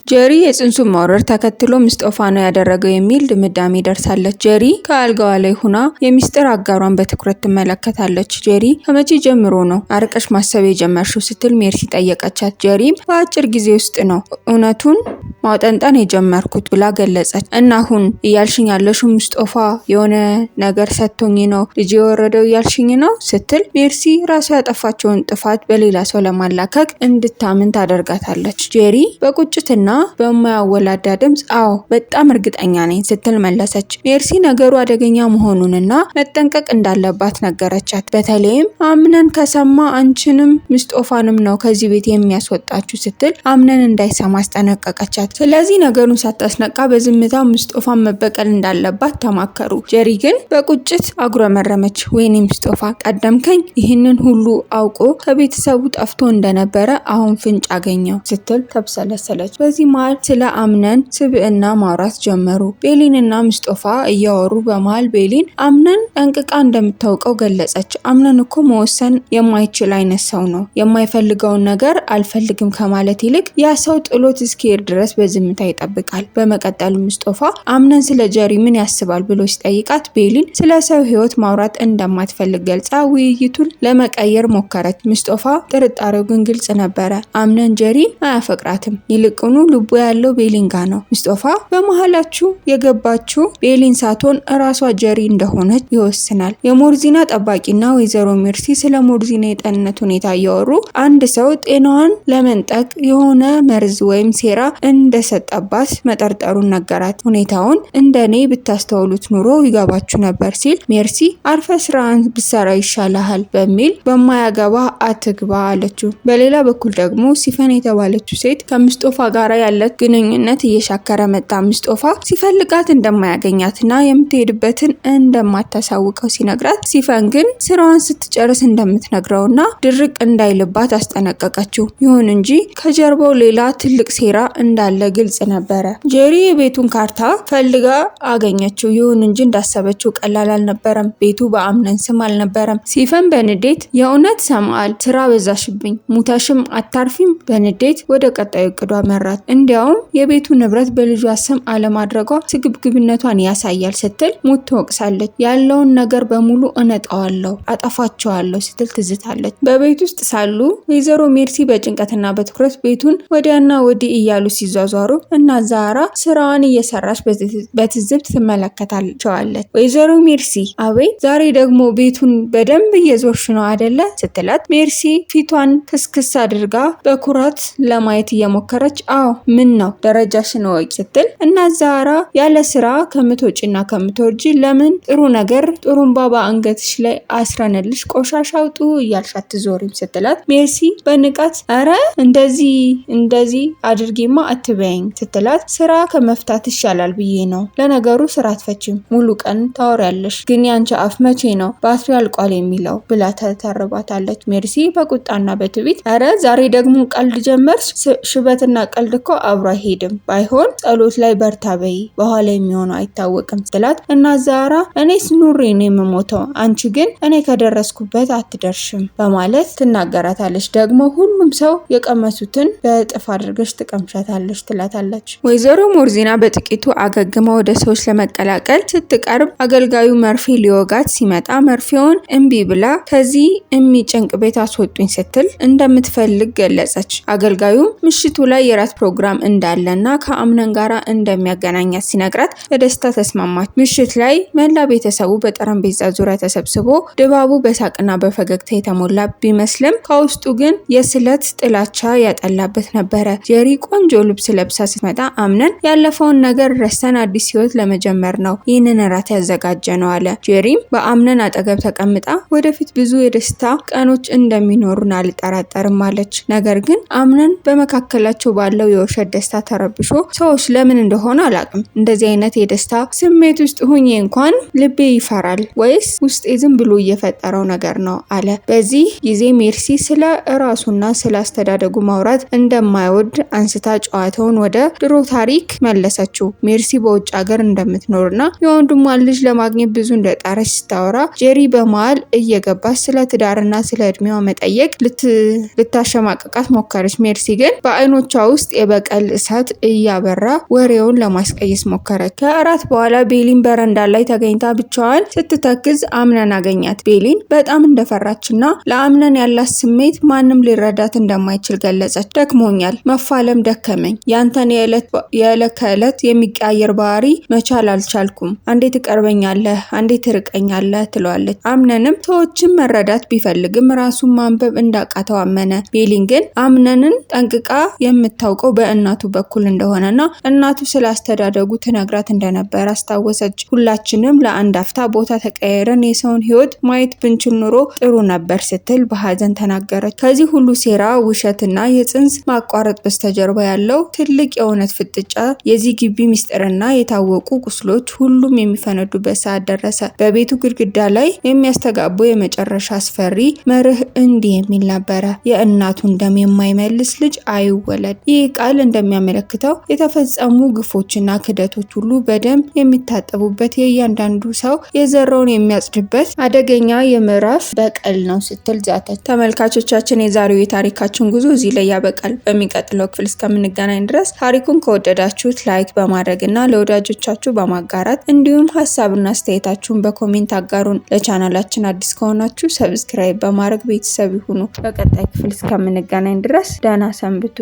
ጄሪ የጽንሱን መውረድ ተከትሎ ሙስጦፋ ነው ያደረገው የሚል ድምዳሜ ደርሳለች። ጄሪ ከአልጋዋ ላይ ሆና የሚስጥር አጋሯን በትኩረት ትመለከታለች። ጄሪ ከመቼ ጀምሮ ነው አርቀሽ ማሰብ የጀመርሽው ስትል ሜርሲ ጠየቀቻት። ጄሪም በአጭር ጊዜ ውስጥ ነው እውነቱን ማውጠንጠን የጀመርኩት ብላ ገለጸች። እና አሁን እያልሽኝ ያለሽው ሙስጦፋ የሆነ ነገር ሰጥቶኝ ነው ልጅ የወረደው እያልሽኝ ነው ስትል ሜርሲ ራሷ ያጠፋቸውን ጥፋት በሌላ ሰው ለማላከክ እንድታምን ታደርጋታለች። ጄሪ በቁጭትና በማያወላዳ ድምጽ አዎ በጣም እርግጠኛ ነኝ ስትል መለሰች። ሜርሲ ነገሩ አደገኛ መሆኑንና መጠንቀቅ እንዳለባት ነገረቻት። በተለይም አምነን ከሰማ አንቺንም ሙስጦፋንም ነው ከዚህ ቤት የሚያስወጣችሁ ስትል አምነን እንዳይሰማ አስጠነቀቀቻት። ስለዚህ ነገሩን ሳታስነቃ በዝምታ ሙስጦፋን መበቀል እንዳለባት ተማከሩ። ጄሪ ግን በቁጭት አጉረመረመች። ወይኔ ሙስጦፋ ቀደምከኝ፣ ይህንን ሁሉ አውቆ ከቤተሰቡ ጠፍቶ እንደነበረ አሁን ፍንጭ አገኘው ስትል ተብሰለሰለች። በዚህ መሃል ስለ አምነን ስብዕና ማውራት ጀመሩ። ቤሊንና ሙስጦፋ እያወሩ በመሃል ቤሊን አምነን ጠንቅቃ እንደምታውቀው ገለጸች። አምነን እኮ መወሰን የማይችል አይነት ሰው ነው። የማይፈልገውን ነገር አልፈልግም ከማለት ይልቅ ያ ሰው ጥሎት እስኪሄድ ድረስ በዝምታ ይጠብቃል። በመቀጠል ሙስጦፋ አምነን ስለ ጄሪ ምን ያስባል ብሎ ሲጠይቃት ቤሊን ስለ ሰው ህይወት ማውራት እንደማትፈልግ ገልጻ ውይይቱን ለመቀየር ሞከረች። ሙስጦፋ ጥርጣሬው ግን ግልጽ ነበረ። አምነን ጄሪን አያፈቅራትም፣ ይልቁኑ ልቡ ያለው ቤሊን ጋር ነው። ሙስጦፋ በመሃላችሁ የገባችው ቤሊን ሳትሆን እራሷ ጄሪ እንደሆነች ይወስናል። የሞርዚና ጠባቂና ወይዘሮ ሜርሲ ስለ ሞርዚና የጤንነት ሁኔታ እያወሩ አንድ ሰው ጤናዋን ለመንጠቅ የሆነ መርዝ ወይም ሴራ እንደሰጠባት መጠርጠሩን ነገራት። ሁኔታውን እንደኔ ብታስተውሉት ኑሮ ይገባችሁ ነበር ሲል ሜርሲ አርፈ ስራን ብሰራ ይሻልሃል በሚል በማያገባ አትግባ አለችው። በሌላ በኩል ደግሞ ሲፈን የተባለችው ሴት ከሙስጦፋ ጋር ያለት ግንኙነት እየሻከረ መጣ። ሙስጦፋ ሲፈልጋት እንደማያገኛትና የምትሄድበትን እንደማታሳውቀው ሲነግራት ሲፈን ግን ስራዋን ስትጨርስ እንደምትነግረውና ድርቅ እንዳይልባት አስጠነቀቀችው። ይሁን እንጂ ከጀርባው ሌላ ትልቅ ሴራ እንዳለ ግልጽ ነበረ። ጄሪ የቤቱን ካርታ ፈልጋ አገኘችው። ይሁን እንጂ እንዳሰበችው ቀላል አልነበረም። ቤቱ በአምነን ስም አልነበረም። ሲፈን በንዴት የእውነት ሰማል ስራ በዛሽብኝ፣ ሙታሽም አታርፊም በንዴት ወደ ቀጣዩ እቅዷ መራት። እንዲያውም የቤቱ ንብረት በልጇ ስም አለማድረጓ ስግብግብነቷን ያሳያል ስትል ሙት ትወቅሳለች። ያለውን ነገር በሙሉ እነጣዋለሁ፣ አጠፋቸዋለሁ ስትል ትዝታለች። በቤት ውስጥ ሳሉ ወይዘሮ ሜርሲ በጭንቀትና በትኩረት ቤቱን ወዲያና ወዲህ እያሉ ሲዟዟሩ እና ዛራ ስራዋን እየሰራች በትዝብት ትመለከታቸዋለች። ወይዘሮ ሜርሲ አቤት፣ ዛሬ ደግሞ ቤቱን በደንብ እየዞርሽ ነው አይደለ ስትላት ሜርሲ ፊቷን ክስክስ አድርጋ በኩራት ለማየት እየሞከረች አዎ ምን ነው ደረጃሽን ወቂ ስትል እና ዛራ ያለ ስራ ከምትወጪና ከምትወርጂ ለምን ጥሩ ነገር ጥሩምባ በአንገትሽ ላይ አስረንልሽ ቆሻሻ አውጡ እያልሽ አትዞሪም ስትላት ሜርሲ በንቃት አረ እንደዚህ አድርጊማ አትበይኝ ስትላት ስራ ከመፍታት ይሻላል ብዬ ነው። ለነገሩ ስራ አትፈችም፣ ሙሉ ቀን ታወሪያለሽ፣ ግን ያንቺ አፍ መቼ ነው ባትሪ አልቋል የሚለው ብላ ተተርባታለች። ሜርሲ በቁጣና በትዕቢት አረ ዛሬ ደግሞ ቀልድ ጀመርሽ፣ ሽበትና ቀልድ እኮ አብሮ አይሄድም፣ ባይሆን ጸሎት ላይ በርታ በይ፣ በኋላ የሚሆነው አይታወቅም ስትላት እና ዛራ እኔስ ኑሬ ነው የምሞተው፣ አንቺ ግን እኔ ከደረስኩበት አትደርሽም በማለት ትናገራታለች። ደግሞ ሁሉም ሰው የቀመሱትን በእጥፍ አድርገሽ ትቀምሻታለሽ ትላታለች። ወይዘሮ ሞርዚና በጥቂቱ አገግማ ወደ ሰዎች ለመቀላቀል ስትቀርብ አገልጋዩ መርፌ ሊወጋት ሲመጣ መርፌውን እምቢ ብላ ከዚህ የሚጨንቅ ቤት አስወጡኝ ስትል እንደምትፈልግ ገለጸች። አገልጋዩም ምሽቱ ላይ የራት ፕሮግራም እንዳለና ከአምነን ጋራ እንደሚያገናኛት ሲነግራት በደስታ ተስማማች። ምሽት ላይ መላ ቤተሰቡ በጠረጴዛ ዙሪያ ተሰብስቦ ድባቡ በሳቅና በፈገግታ የተሞላ ቢመስልም ከውስጡ ግን የስለት ጥላቻ ያጠላበት ነበረ። ጄሪ ቆንጆ ልብስ ለብሳ ስትመጣ አምነን ያለፈውን ነገር ረስተን አዲስ ህይወት ለመጀመር ነው ይህንን ራት ያዘጋጀ ነው አለ። ጄሪም በአምነን አጠገብ ተቀምጣ ወደፊት ብዙ የደስታ ቀኖች እንደሚኖሩን አልጠራጠርም አለች። ነገር ግን አምነን በመካከላቸው ባለው የውሸት ደስታ ተረብሾ ሰዎች ለምን እንደሆነ አላቅም እንደዚህ አይነት የደስታ ስሜት ውስጥ ሁኜ እንኳን ልቤ ይፈራል ወይስ ውስጤ ዝም ብሎ እየፈጠረው ነገር ነው አለ። በዚህ ጊዜ ሜርሲ ስለ ራሱና ስለ አስተዳደጉ ማውራት እንደማይወድ አንስታ ጨዋታውን ወደ ድሮ ታሪክ መለሰችው። ሜርሲ በውጭ ሀገር እንደምትኖርና የወንድሟን ልጅ ለማግኘት ብዙ እንደጣረች ስታወራ ጄሪ በመሃል እየገባች ስለ ትዳርና ስለ እድሜዋ መጠየቅ ልታሸማቀቃት ሞከረች። ሜርሲ ግን በአይኖቿ ውስጥ የበቀል የበቀል እሳት እያበራ ወሬውን ለማስቀየስ ሞከረች። ከእራት በኋላ ቤሊን በረንዳ ላይ ተገኝታ ብቻዋን ስትተክዝ አምነን አገኛት። ቤሊን በጣም እንደፈራችና ለአምነን ያላት ስሜት ማንም ሊረዳት እንደማይችል ገለጸች። ደክሞኛል፣ መፋለም ደከመኝ። ያንተን የዕለት ከዕለት የሚቀያየር ባህሪ መቻል አልቻልኩም። አንዴ ትቀርበኛለህ፣ አንዴ ትርቀኛለህ ትለዋለች። አምነንም ሰዎችን መረዳት ቢፈልግም ራሱን ማንበብ እንዳቃተው አመነ። ቤሊን ግን አምነንን ጠንቅቃ የምታውቀው በእናቱ በኩል እንደሆነና እናቱ ስላስተዳደጉ ትነግራት እንደነበር አስታወሰች። ሁላችንም ለአንድ አፍታ ቦታ ተቀያይረን የሰውን ሕይወት ማየት ብንችል ኑሮ ጥሩ ነበር ስትል በሐዘን ተናገረች። ከዚህ ሁሉ ሴራ፣ ውሸትና የጽንስ ማቋረጥ በስተጀርባ ያለው ትልቅ የእውነት ፍጥጫ፣ የዚህ ግቢ ሚስጥርና የታወቁ ቁስሎች ሁሉም የሚፈነዱበት ሰዓት ደረሰ። በቤቱ ግድግዳ ላይ የሚያስተጋቡ የመጨረሻ አስፈሪ መርህ እንዲህ የሚል ነበረ: የእናቱን ደም የማይመልስ ልጅ አይወለድ። ይህ ቃል እንደሚያመለክተው የተፈጸሙ ግፎችና ክደቶች ሁሉ በደም የሚታጠቡበት፣ የእያንዳንዱ ሰው የዘራውን የሚያጭድበት አደገኛ የምዕራፍ በቀል ነው ስትል ዛተች። ተመልካቾቻችን የዛሬው የታሪካችን ጉዞ እዚህ ላይ ያበቃል። በሚቀጥለው ክፍል እስከምንገናኝ ድረስ ታሪኩን ከወደዳችሁት ላይክ በማድረግ እና ለወዳጆቻችሁ በማጋራት እንዲሁም ሀሳብና አስተያየታችሁን በኮሜንት አጋሩን። ለቻናላችን አዲስ ከሆናችሁ ሰብስክራይብ በማድረግ ቤተሰብ ይሁኑ። በቀጣይ ክፍል እስከምንገናኝ ድረስ ደህና ሰንብቱ።